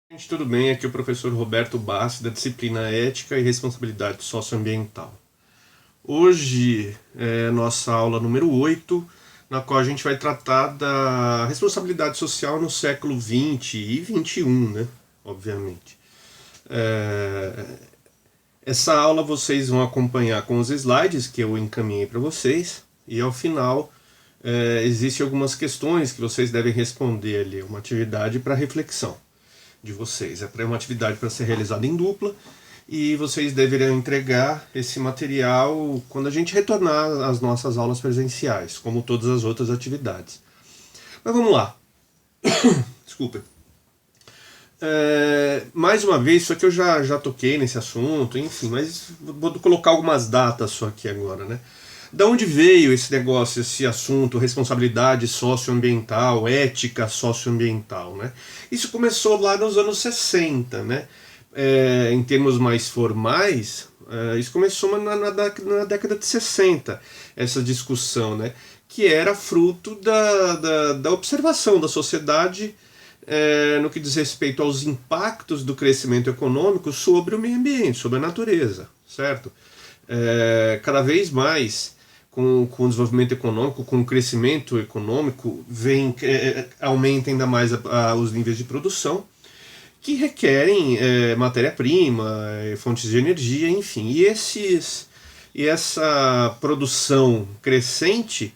Gente, tudo bem? Aqui é o professor Roberto Bassi, da disciplina Ética e Responsabilidade Socioambiental. Hoje é nossa aula número 8, na qual a gente vai tratar da responsabilidade social no século XX e XXI, né? Obviamente. Essa aula vocês vão acompanhar com os slides que eu encaminhei para vocês, e ao final existem algumas questões que vocês devem responder ali, uma atividade para reflexão de vocês. É uma atividade para ser realizada em dupla e vocês deveriam entregar esse material quando a gente retornar às nossas aulas presenciais, como todas as outras atividades. Mas vamos lá. Desculpa. Mais uma vez, isso aqui eu já toquei nesse assunto, enfim, mas vou colocar algumas datas só aqui agora, né? Da onde veio esse negócio, esse assunto, responsabilidade socioambiental, ética socioambiental, né? Isso começou lá nos anos 60, né? Em termos mais formais, isso começou na década de 60, essa discussão, né? Que era fruto da observação da sociedade no que diz respeito aos impactos do crescimento econômico sobre o meio ambiente, sobre a natureza, certo? Cada vez mais com o desenvolvimento econômico, com o crescimento econômico, aumenta ainda mais os níveis de produção, que requerem matéria-prima, fontes de energia, enfim. E essa produção crescente,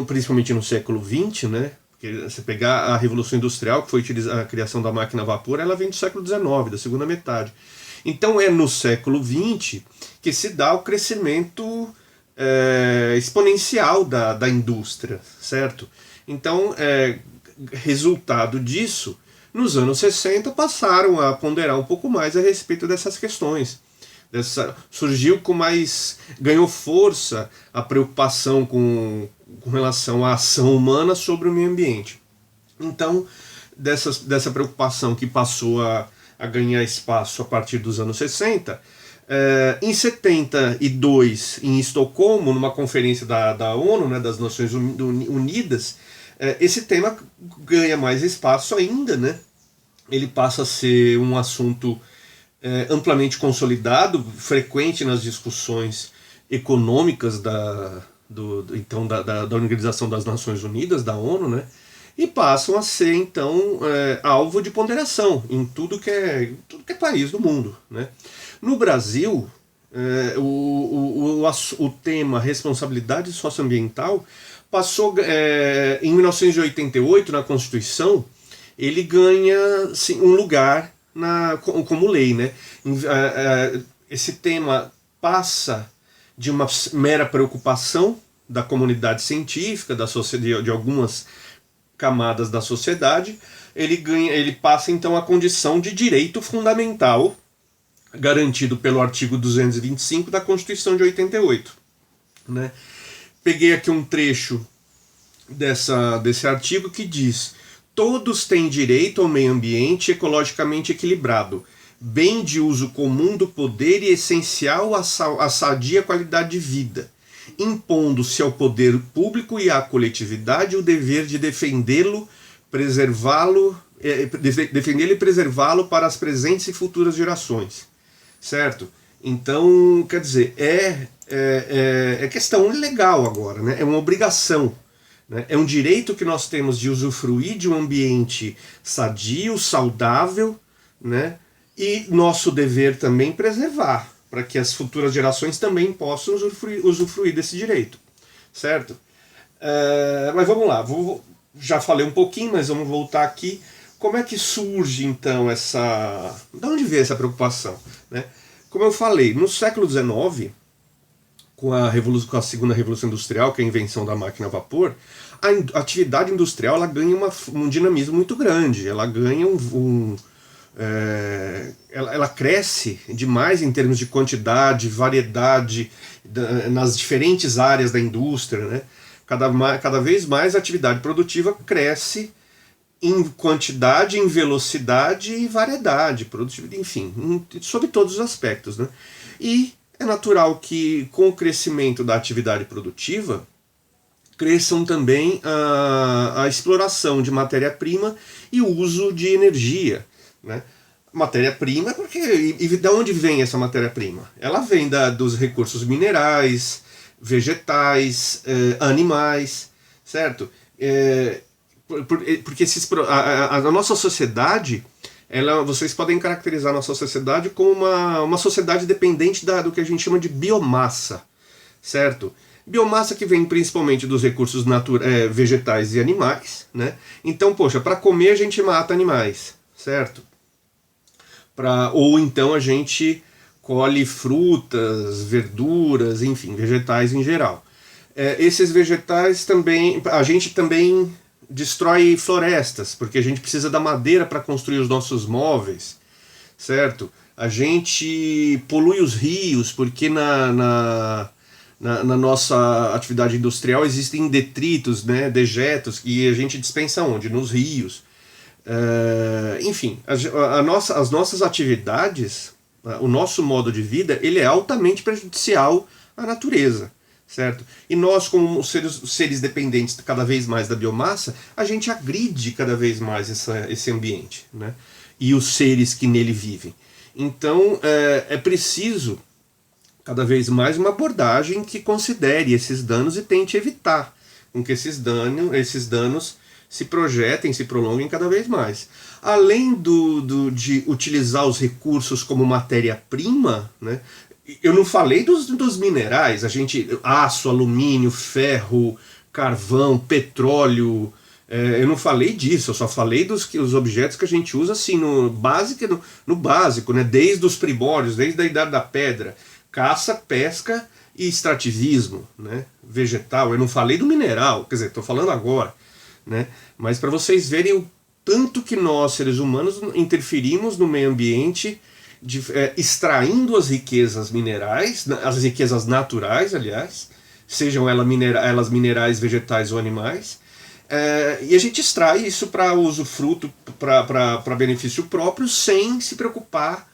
principalmente no século XX, né? Porque você pegar a Revolução Industrial, que foi a criação da máquina a vapor, ela vem do século XIX, da segunda metade. Então é no século XX que se dá o crescimento exponencial da indústria, certo? Então, resultado disso, nos anos 60 passaram a ponderar um pouco mais a respeito dessas questões. Ganhou força a preocupação com relação à ação humana sobre o meio ambiente. Então, dessa preocupação que passou a ganhar espaço a partir dos anos 60, em 72, em Estocolmo, numa conferência da ONU, né, das Nações Unidas, esse tema ganha mais espaço ainda, né? Ele passa a ser um assunto amplamente consolidado, frequente nas discussões econômicas da Organização das Nações Unidas, da ONU, né? E passam a ser, então, alvo de ponderação em tudo que é país do mundo, né? No Brasil, o tema responsabilidade socioambiental passou, em 1988, na Constituição, ele ganha sim, um lugar como lei, né? Esse tema passa de uma mera preocupação da comunidade científica, de algumas camadas da sociedade, ele passa então a condição de direito fundamental garantido pelo artigo 225 da Constituição de 88. Né? Peguei aqui um trecho desse artigo que diz: todos têm direito ao meio ambiente ecologicamente equilibrado, bem de uso comum do poder e essencial à sadia qualidade de vida, impondo-se ao poder público e à coletividade o dever de defendê-lo e preservá-lo para as presentes e futuras gerações. Certo? Então, quer dizer, é questão legal agora, né? É uma obrigação. Né? É um direito que nós temos de usufruir de um ambiente sadio, saudável, né? E nosso dever também preservar, para que as futuras gerações também possam usufruir desse direito, certo? Mas vamos lá, já falei um pouquinho, mas vamos voltar aqui. Como é que surge então de onde veio essa preocupação? Né? Como eu falei, no século XIX, com a segunda Revolução Industrial, que é a invenção da máquina a vapor, a atividade industrial ela ganha um dinamismo muito grande, ela ganha ela cresce demais em termos de quantidade, variedade nas diferentes áreas da indústria, né? Cada vez mais a atividade produtiva cresce em quantidade, em velocidade e variedade, enfim, sobre todos os aspectos, né? E é natural que com o crescimento da atividade produtiva cresçam também a exploração de matéria-prima e o uso de energia, né? Matéria-prima, porque e de onde vem essa matéria-prima? Ela vem dos recursos minerais, vegetais, animais, certo? Porque a nossa sociedade, vocês podem caracterizar a nossa sociedade como uma sociedade dependente do que a gente chama de biomassa, certo? Biomassa que vem principalmente dos recursos vegetais e animais, né? Então, poxa, para comer a gente mata animais, certo? Ou então a gente colhe frutas, verduras, enfim, vegetais em geral. Esses vegetais também, a gente também destrói florestas, porque a gente precisa da madeira para construir os nossos móveis, certo? A gente polui os rios, porque na nossa atividade industrial existem detritos, né, dejetos, que a gente dispensa onde? Nos rios. Enfim, as nossas atividades, o nosso modo de vida, ele é altamente prejudicial à natureza, certo? E nós, como seres dependentes cada vez mais da biomassa, a gente agride cada vez mais esse ambiente, né? E os seres que nele vivem. Então, é preciso cada vez mais uma abordagem que considere esses danos e tente evitar com que esses danos se projetem, se prolonguem cada vez mais. Além de utilizar os recursos como matéria-prima, né? Eu não falei dos minerais, aço, alumínio, ferro, carvão, petróleo, eu não falei disso, eu só falei os objetos que a gente usa assim, no básico, né? Desde os primórdios, desde a Idade da Pedra, caça, pesca e extrativismo, né? Vegetal. Eu não falei do mineral, quer dizer, estou falando agora, né? Mas para vocês verem o tanto que nós, seres humanos, interferimos no meio ambiente, extraindo as riquezas minerais, as riquezas naturais, aliás, sejam elas minerais, vegetais ou animais, e a gente extrai isso para usufruto, para benefício próprio, sem se preocupar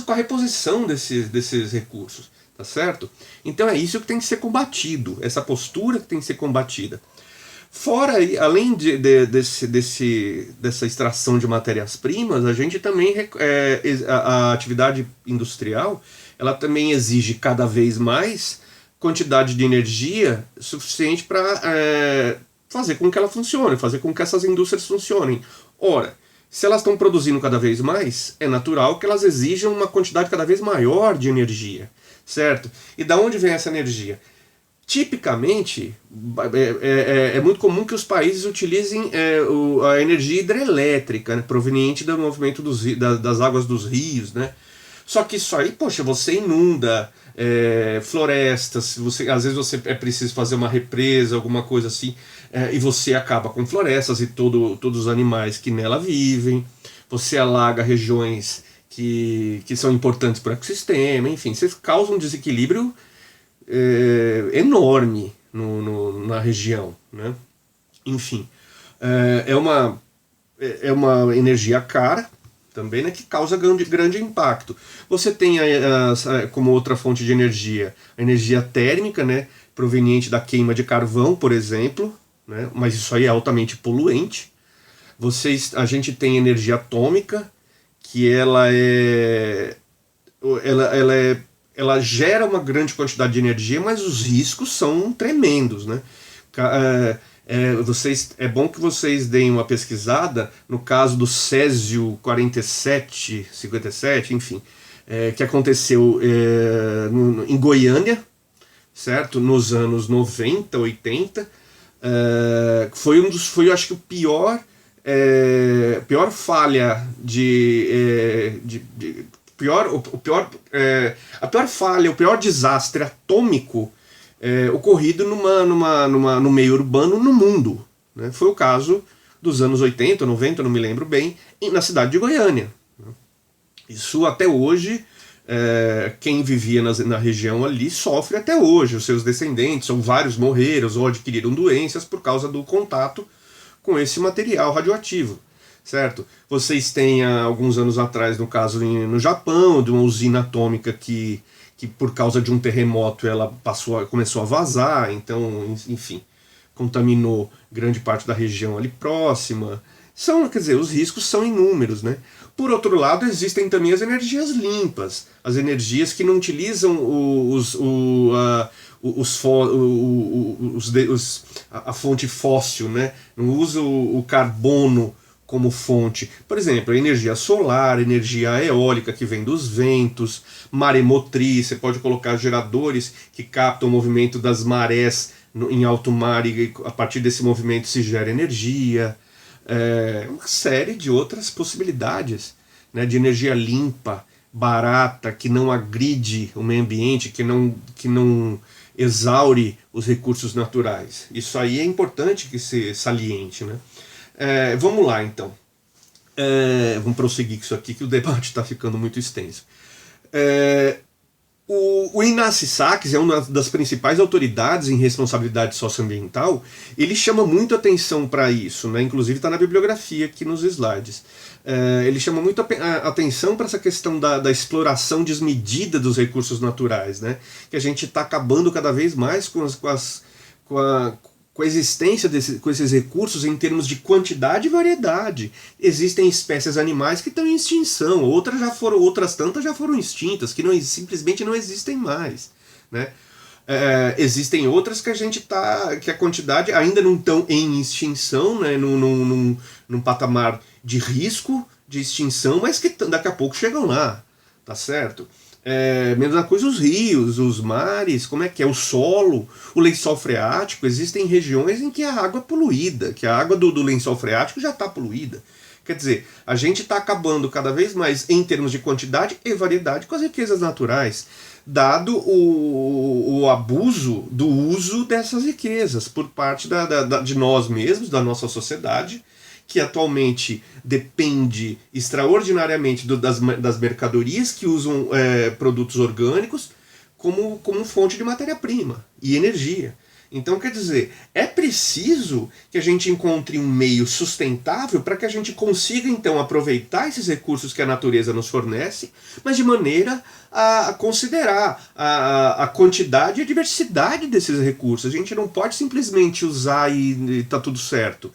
com a reposição desses recursos, tá certo? Então é isso que tem que ser combatido, essa postura que tem que ser combatida. Fora, além dessa extração de matérias-primas, a gente também, a atividade industrial, ela também exige cada vez mais quantidade de energia suficiente para fazer com que ela funcione, fazer com que essas indústrias funcionem. Ora, se elas estão produzindo cada vez mais, é natural que elas exijam uma quantidade cada vez maior de energia, certo? E da onde vem essa energia? Tipicamente, é muito comum que os países utilizem a energia hidrelétrica, né, proveniente do movimento das águas dos rios, né? Só que isso aí, poxa, você inunda florestas, às vezes é preciso fazer uma represa, alguma coisa assim, e você acaba com florestas e todos os animais que nela vivem, você alaga regiões que são importantes para o ecossistema, enfim, você causa um desequilíbrio enorme na região, né? Enfim, é uma energia cara também, né, que causa grande impacto. Você tem como outra fonte de energia a energia térmica, né, proveniente da queima de carvão, por exemplo, né, mas isso aí é altamente poluente. A gente tem energia atômica, que ela gera uma grande quantidade de energia, mas os riscos são tremendos, né? É bom que vocês deem uma pesquisada no caso do Césio 4757, enfim, que aconteceu em Goiânia, certo? Nos anos 90, 80, foi, acho que o pior falha a pior falha, o pior desastre atômico ocorrido no meio urbano no mundo, né? Foi o caso dos anos 80, 90, não me lembro bem, na cidade de Goiânia. Isso até hoje, quem vivia na região ali sofre até hoje, os seus descendentes, ou vários morreram ou adquiriram doenças por causa do contato com esse material radioativo, certo? Vocês têm alguns anos atrás, no caso no Japão, de uma usina atômica que que por causa de um terremoto ela começou a vazar, então, enfim, contaminou grande parte da região ali próxima. Quer dizer, os riscos são inúmeros, né? Por outro lado, existem também as energias limpas, as energias que não utilizam a fonte fóssil, né? Não usa o carbono como fonte. Por exemplo, a energia solar, energia eólica que vem dos ventos, maremotriz, você pode colocar geradores que captam o movimento das marés em alto mar e a partir desse movimento se gera energia. Uma série de outras possibilidades, né, de energia limpa, barata, que não agride o meio ambiente, que não exaure os recursos naturais. Isso aí é importante que se saliente, né? Vamos lá, então. Vamos prosseguir com isso aqui, que o debate está ficando muito extenso. O Inácio Sacks é uma das principais autoridades em responsabilidade socioambiental. Ele chama muito atenção para isso, né? Inclusive está na bibliografia aqui nos slides. Ele chama muito atenção para essa questão da exploração desmedida dos recursos naturais, né? Que a gente está acabando cada vez mais com a existência com esses recursos em termos de quantidade e variedade. Existem espécies animais que estão em extinção, outras tantas já foram extintas, que simplesmente não existem mais, né? Existem outras que a quantidade ainda não estão em extinção, né? num patamar de risco de extinção, mas que daqui a pouco chegam lá, tá certo? Mesma coisa os rios, os mares, como é que é? O solo, o lençol freático. Existem regiões em que a água é poluída, que a água do lençol freático já está poluída. Quer dizer, a gente está acabando cada vez mais em termos de quantidade e variedade com as riquezas naturais, dado o abuso do uso dessas riquezas por parte de nós mesmos, da nossa sociedade, que atualmente depende extraordinariamente das mercadorias que usam produtos orgânicos como fonte de matéria-prima e energia. Então, quer dizer, é preciso que a gente encontre um meio sustentável para que a gente consiga, então, aproveitar esses recursos que a natureza nos fornece, mas de maneira a considerar a quantidade e a diversidade desses recursos. A gente não pode simplesmente usar e tá tudo certo.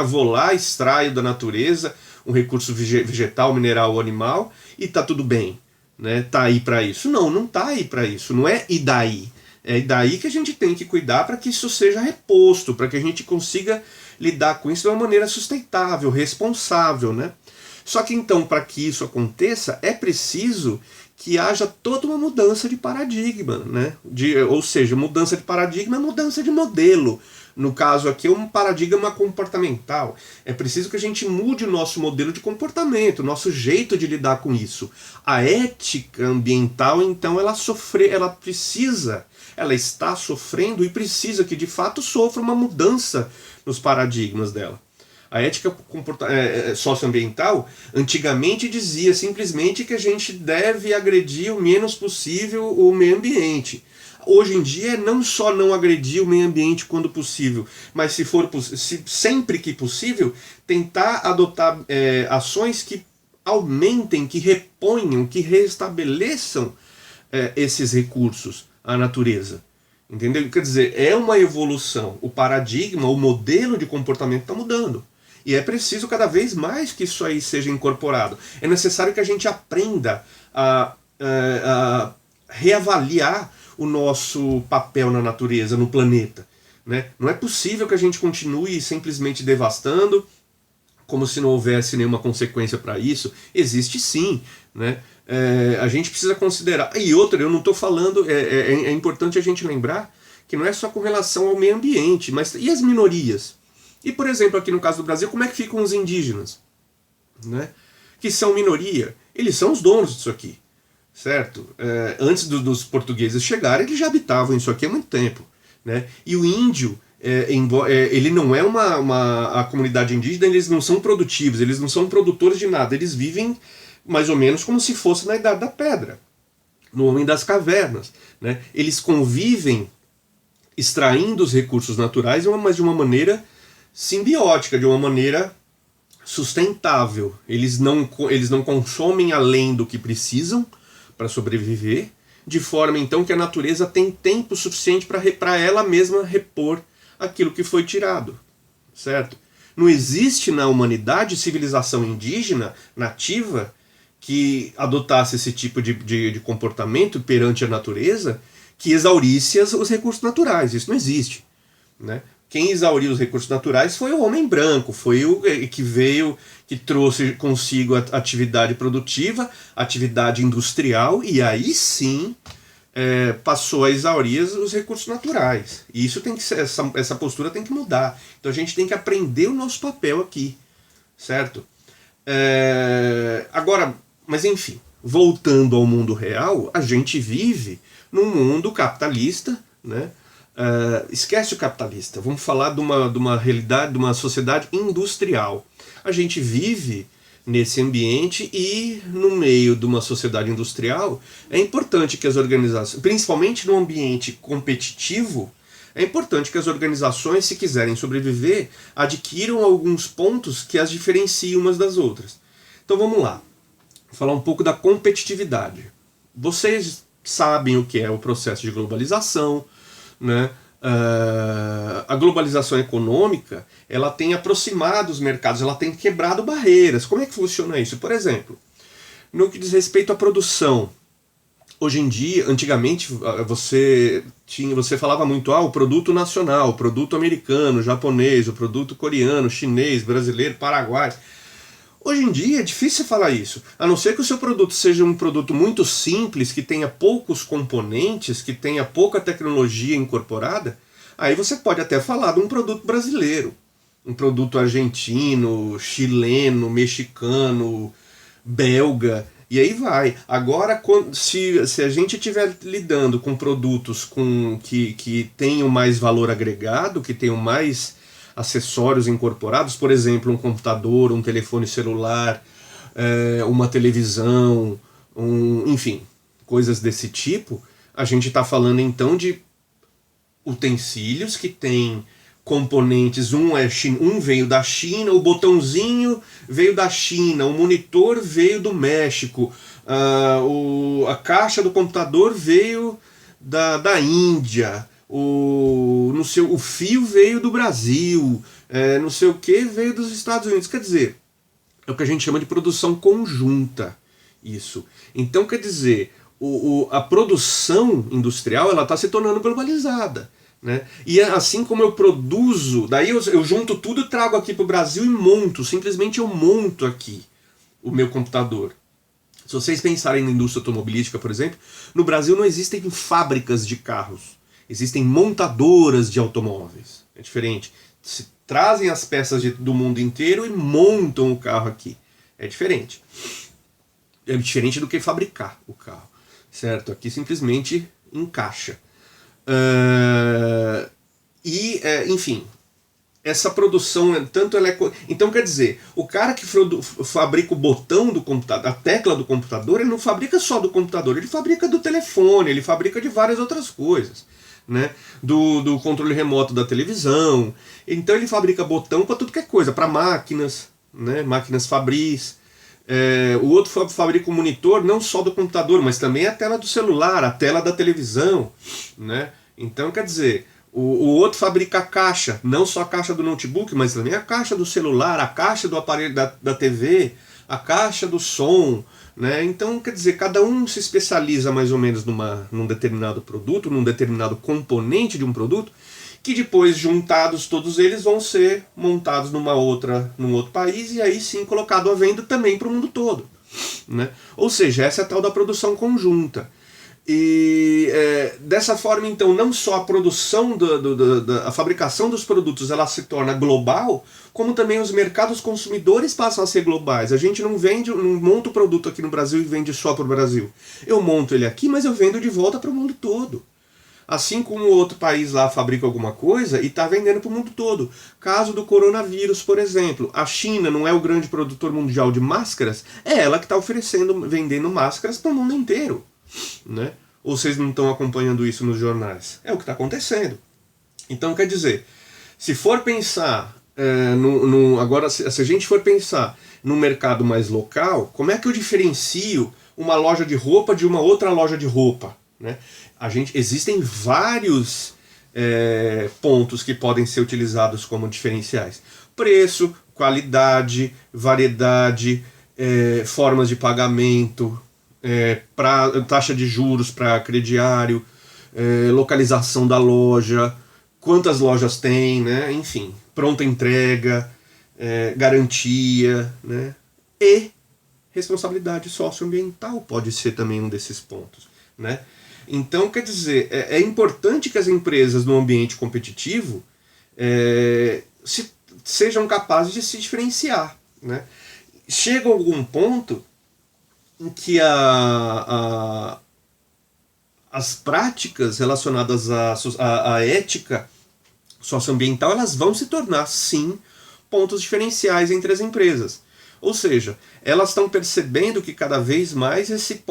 Vou lá, extraio da natureza um recurso vegetal, mineral ou animal e tá tudo bem, né? Tá aí para isso. Não tá aí para isso. Não é e daí. É daí que a gente tem que cuidar para que isso seja reposto, para que a gente consiga lidar com isso de uma maneira sustentável, responsável, né? Só que então, para que isso aconteça, é preciso que haja toda uma mudança de paradigma, né? Ou seja, mudança de paradigma é mudança de modelo. No caso aqui é um paradigma comportamental. É preciso que a gente mude o nosso modelo de comportamento, o nosso jeito de lidar com isso. A ética ambiental, então, ela está sofrendo e precisa que de fato sofra uma mudança nos paradigmas dela. A ética socioambiental antigamente dizia simplesmente que a gente deve agredir o menos possível o meio ambiente. Hoje em dia é não só não agredir o meio ambiente quando possível, mas sempre que possível, tentar adotar ações que aumentem, que reponham, que restabeleçam esses recursos à natureza. Entendeu? Quer dizer, é uma evolução. O paradigma, o modelo de comportamento está mudando. E é preciso cada vez mais que isso aí seja incorporado. É necessário que a gente aprenda a reavaliar o nosso papel na natureza, no planeta, né? Não é possível que a gente continue simplesmente devastando, como se não houvesse nenhuma consequência para isso. Existe sim, né? A gente precisa considerar. E outra, eu não estou falando, é importante a gente lembrar que não é só com relação ao meio ambiente, mas e as minorias? E, por exemplo, aqui no caso do Brasil, como é que ficam os indígenas? Né? Que são minoria. Eles são os donos disso aqui. Certo? Antes dos portugueses chegarem, eles já habitavam isso aqui há muito tempo. Né? E o índio, ele não é a comunidade indígena, eles não são produtivos, eles não são produtores de nada, eles vivem mais ou menos como se fosse na Idade da Pedra, no Homem das Cavernas. Né? Eles convivem extraindo os recursos naturais, mas de uma maneira simbiótica, de uma maneira sustentável. Eles não consomem além do que precisam para sobreviver, de forma então que a natureza tem tempo suficiente para ela mesma repor aquilo que foi tirado, certo? Não existe na humanidade civilização indígena nativa que adotasse esse tipo de comportamento perante a natureza que exaurisse os recursos naturais. Isso não existe, né? Quem exauriu os recursos naturais foi o homem branco, foi o que veio, que trouxe consigo a atividade produtiva, atividade industrial, e aí sim passou a exaurir os recursos naturais. E isso tem que ser, essa postura tem que mudar. Então a gente tem que aprender o nosso papel aqui, certo? Agora, mas enfim, voltando ao mundo real, a gente vive num mundo capitalista, né? Esquece o capitalista, vamos falar de uma realidade, de uma sociedade industrial. A gente vive nesse ambiente e no meio de uma sociedade industrial é importante que as organizações, principalmente no ambiente competitivo, é importante que as organizações, se quiserem sobreviver, adquiram alguns pontos que as diferenciam umas das outras. Então vamos lá, vou falar um pouco da competitividade. Vocês sabem o que é o processo de globalização, né? A globalização econômica, ela tem aproximado os mercados, ela tem quebrado barreiras. Como é que funciona isso? Por exemplo, no que diz respeito à produção, hoje em dia, antigamente você falava muito o produto nacional, o produto americano, japonês, o produto coreano, chinês, brasileiro, paraguai. Hoje em dia é difícil falar isso, a não ser que o seu produto seja um produto muito simples, que tenha poucos componentes, que tenha pouca tecnologia incorporada, aí você pode até falar de um produto brasileiro, um produto argentino, chileno, mexicano, belga, e aí vai. Agora, se a gente estiver lidando com produtos que tenham mais valor agregado, que tenham mais acessórios incorporados, por exemplo, um computador, um telefone celular, uma televisão, enfim, coisas desse tipo, a gente está falando então de utensílios que têm componentes, um veio da China, o botãozinho veio da China, o monitor veio do México, a caixa do computador veio da Índia, o fio veio do Brasil, não sei o que veio dos Estados Unidos. Quer dizer, é o que a gente chama de produção conjunta. Isso. Então, quer dizer, a produção industrial está se tornando globalizada, né? E assim como eu produzo, daí eu junto tudo e trago aqui para o Brasil e monto, simplesmente eu monto aqui o meu computador. Se vocês pensarem na indústria automobilística, por exemplo, no Brasil não existem fábricas de carros. Existem montadoras de automóveis. É diferente. Se trazem as peças do mundo inteiro e montam o carro aqui. É diferente. É diferente do que fabricar o carro. Certo? Aqui simplesmente encaixa. Enfim, essa produção, tanto ela é... Então, quer dizer, o cara que fabrica o botão do computador, a tecla do computador, ele não fabrica só do computador, ele fabrica do telefone, ele fabrica de várias outras coisas. Né, do controle remoto da televisão. Então ele fabrica botão para tudo que é coisa, para máquinas, né, máquinas fabris. O outro fabrica um monitor não só do computador, mas também a tela do celular, a tela da televisão, né? Então, quer dizer, o outro fabrica a caixa, não só a caixa do notebook, mas também a caixa do celular, a caixa do aparelho da TV, a caixa do som, né? Então, quer dizer, cada um se especializa mais ou menos num determinado produto, num determinado componente de um produto, que depois, juntados todos eles, vão ser montados num outro país e aí sim colocado à venda também para o mundo todo, né? Ou seja, essa é a tal da produção conjunta. E dessa forma, então, não só a produção, a fabricação dos produtos ela se torna global, como também os mercados consumidores passam a ser globais. A gente não monta o produto aqui no Brasil e vende só para o Brasil. Eu monto ele aqui, mas eu vendo de volta para o mundo todo. Assim como outro país lá fabrica alguma coisa e está vendendo para o mundo todo. Caso do coronavírus, por exemplo. A China não é o grande produtor mundial de máscaras, é ela que está vendendo máscaras para o mundo inteiro. Né? Ou vocês não estão acompanhando isso nos jornais? É o que está acontecendo. Então, quer dizer, se for pensar, agora se a gente for pensar num mercado mais local, como é que eu diferencio uma loja de roupa de uma outra loja de roupa? né? Existem vários pontos que podem ser utilizados como diferenciais. Preço, qualidade, variedade, formas de pagamento, taxa de juros para crediário, localização da loja, quantas lojas tem, né? Enfim, pronta entrega, garantia, né? E responsabilidade socioambiental pode ser também um desses pontos, né? Então, quer dizer, é importante que as empresas no ambiente competitivo sejam capazes de se diferenciar, né? Chega algum ponto em que as práticas relacionadas à ética socioambiental, elas vão se tornar, sim, pontos diferenciais entre as empresas. Ou seja, elas estão percebendo que cada vez mais esse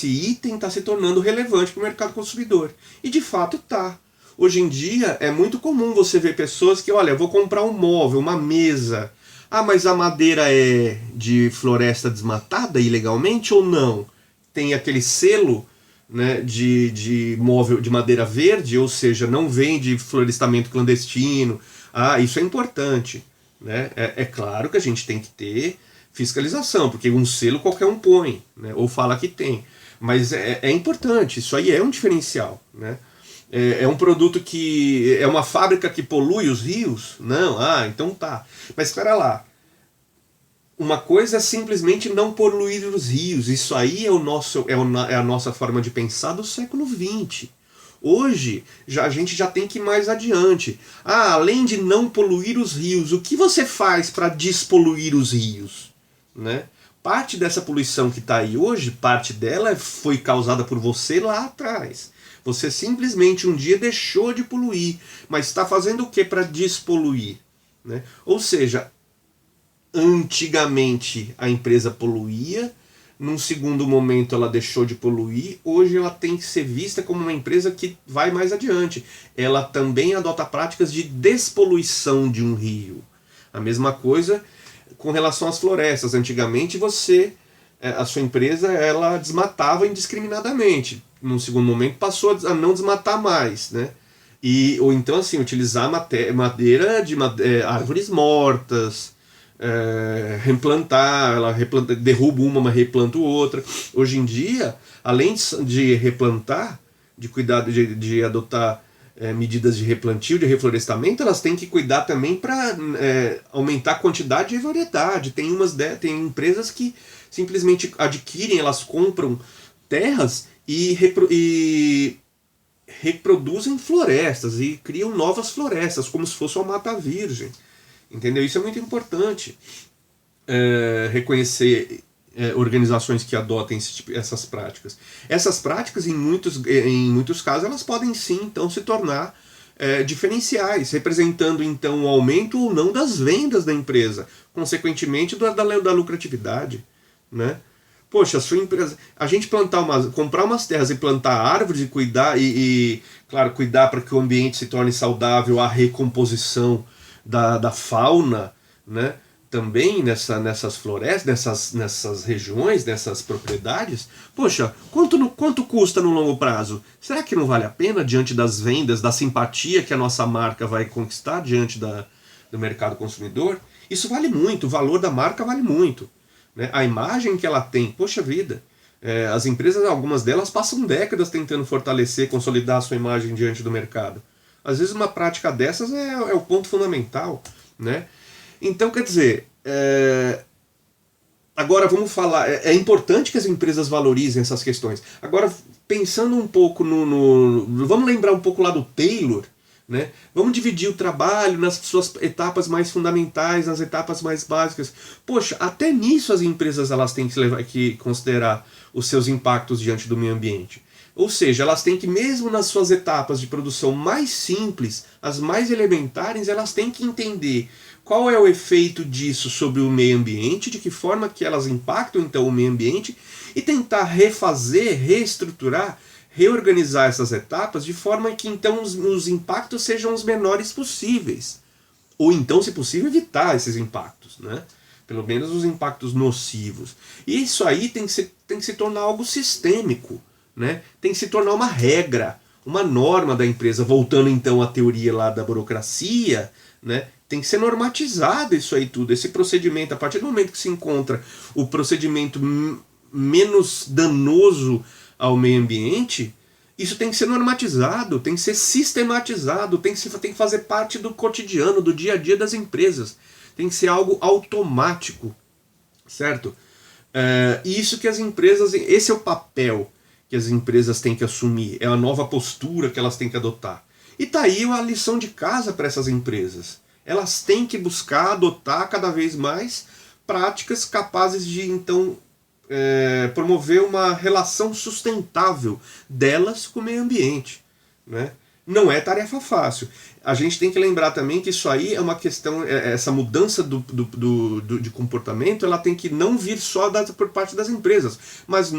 item está se tornando relevante para o mercado consumidor. E de fato está. Hoje em dia é muito comum você ver pessoas que, olha, eu vou comprar um móvel, uma mesa. Ah, mas a madeira é de floresta desmatada ilegalmente ou não? Tem aquele selo, né, de móvel de madeira verde, ou seja, não vem de florestamento clandestino. Ah, isso é importante, né? É claro que a gente tem que ter fiscalização, porque um selo qualquer um põe, né, ou fala que tem. Mas é importante, isso aí é um diferencial, né? É um produto que... é uma fábrica que polui os rios? Não, então tá. Mas espera lá. Uma coisa é simplesmente não poluir os rios. Isso aí é a nossa forma de pensar do século XX. Hoje, a gente já tem que ir mais adiante. Além de não poluir os rios, o que você faz para despoluir os rios? Né? Parte dessa poluição que está aí hoje, parte dela foi causada por você lá atrás. Você simplesmente um dia deixou de poluir, mas está fazendo o que para despoluir? Né? Ou seja, antigamente a empresa poluía, num segundo momento ela deixou de poluir, hoje ela tem que ser vista como uma empresa que vai mais adiante. Ela também adota práticas de despoluição de um rio. A mesma coisa com relação às florestas. Antigamente a sua empresa, ela desmatava indiscriminadamente. Num segundo momento passou a não desmatar mais, né? Ou então assim, utilizar madeira de árvores mortas, replantar, derruba uma, mas replanta outra. Hoje em dia, além de replantar, de cuidar, de adotar medidas de replantio, de reflorestamento, elas têm que cuidar também para aumentar a quantidade e variedade. Tem empresas que simplesmente adquirem, elas compram terras e reproduzem florestas e criam novas florestas, como se fosse uma mata virgem. Entendeu? Isso é muito importante. Reconhecer organizações que adotem essas práticas. Essas práticas, em muitos casos, elas podem sim então se tornar diferenciais, representando então o aumento ou não das vendas da empresa, consequentemente da lucratividade, né? Poxa, a sua empresa, a gente comprar umas terras e plantar árvores e cuidar claro, cuidar para que o ambiente se torne saudável, a recomposição da fauna, né? Também nessas florestas, nessas regiões, nessas propriedades. Poxa, quanto custa no longo prazo? Será que não vale a pena diante das vendas, da simpatia que a nossa marca vai conquistar diante do mercado consumidor? Isso vale muito, o valor da marca vale muito, né? A imagem que ela tem, poxa vida, as empresas, algumas delas passam décadas tentando fortalecer, consolidar a sua imagem diante do mercado. Às vezes uma prática dessas é o ponto fundamental, né? Então, quer dizer, agora vamos falar, é importante que as empresas valorizem essas questões. Agora, pensando um pouco vamos lembrar um pouco lá do Taylor, né? Vamos dividir o trabalho nas suas etapas mais fundamentais, nas etapas mais básicas. Poxa, até nisso as empresas elas têm que considerar os seus impactos diante do meio ambiente. Ou seja, elas têm que, mesmo nas suas etapas de produção mais simples, as mais elementares, elas têm que entender qual é o efeito disso sobre o meio ambiente, de que forma que elas impactam então o meio ambiente, e tentar refazer, reestruturar, reorganizar essas etapas de forma que então os impactos sejam os menores possíveis. Ou então, se possível, evitar esses impactos, né? Pelo menos os impactos nocivos. E isso aí tem que se tornar algo sistêmico, né? Tem que se tornar uma regra, uma norma da empresa. Voltando então à teoria lá da burocracia, né? Tem que ser normatizado isso aí tudo, esse procedimento. A partir do momento que se encontra o procedimento menos danoso ao meio ambiente, isso tem que ser normatizado, tem que ser sistematizado, tem que fazer parte do cotidiano, do dia a dia das empresas. Tem que ser algo automático, certo? Isso que as empresas, esse é o papel que as empresas têm que assumir, é a nova postura que elas têm que adotar. E tá aí a lição de casa para essas empresas. Elas têm que buscar adotar cada vez mais práticas capazes de, então, promover uma relação sustentável delas com o meio ambiente, né? Não é tarefa fácil. A gente tem que lembrar também que isso aí é uma questão, essa mudança de comportamento, ela tem que não vir só por parte das empresas, mas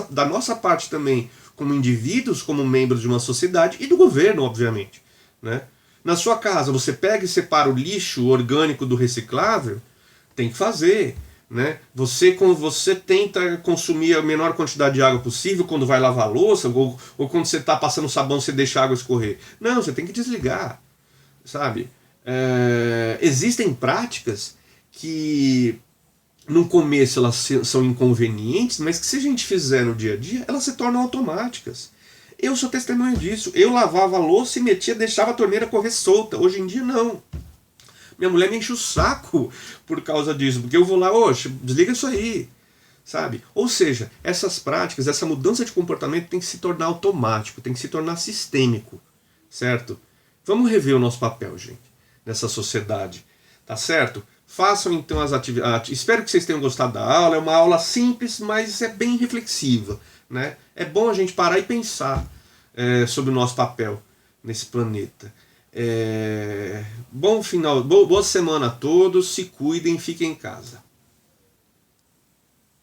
da nossa parte também, como indivíduos, como membros de uma sociedade e do governo, obviamente, né? Na sua casa, você pega e separa o lixo orgânico do reciclável, tem que fazer, né? Quando você tenta consumir a menor quantidade de água possível quando vai lavar a louça, ou quando você está passando sabão você deixa a água escorrer. Não, você tem que desligar, sabe? Existem práticas que no começo elas são inconvenientes, mas que se a gente fizer no dia a dia, elas se tornam automáticas. Eu sou testemunho disso. Eu lavava a louça e deixava a torneira correr solta. Hoje em dia não. Minha mulher me enche o saco por causa disso, porque eu vou lá, oxe, desliga isso aí, sabe? Ou seja, essas práticas, essa mudança de comportamento tem que se tornar automático, tem que se tornar sistêmico, certo? Vamos rever o nosso papel, gente, nessa sociedade, tá certo? Façam então as atividades. Espero que vocês tenham gostado da aula. É uma aula simples, mas é bem reflexiva, né? É bom a gente parar e pensar sobre o nosso papel nesse planeta. Bom final, boa semana a todos, se cuidem, fiquem em casa.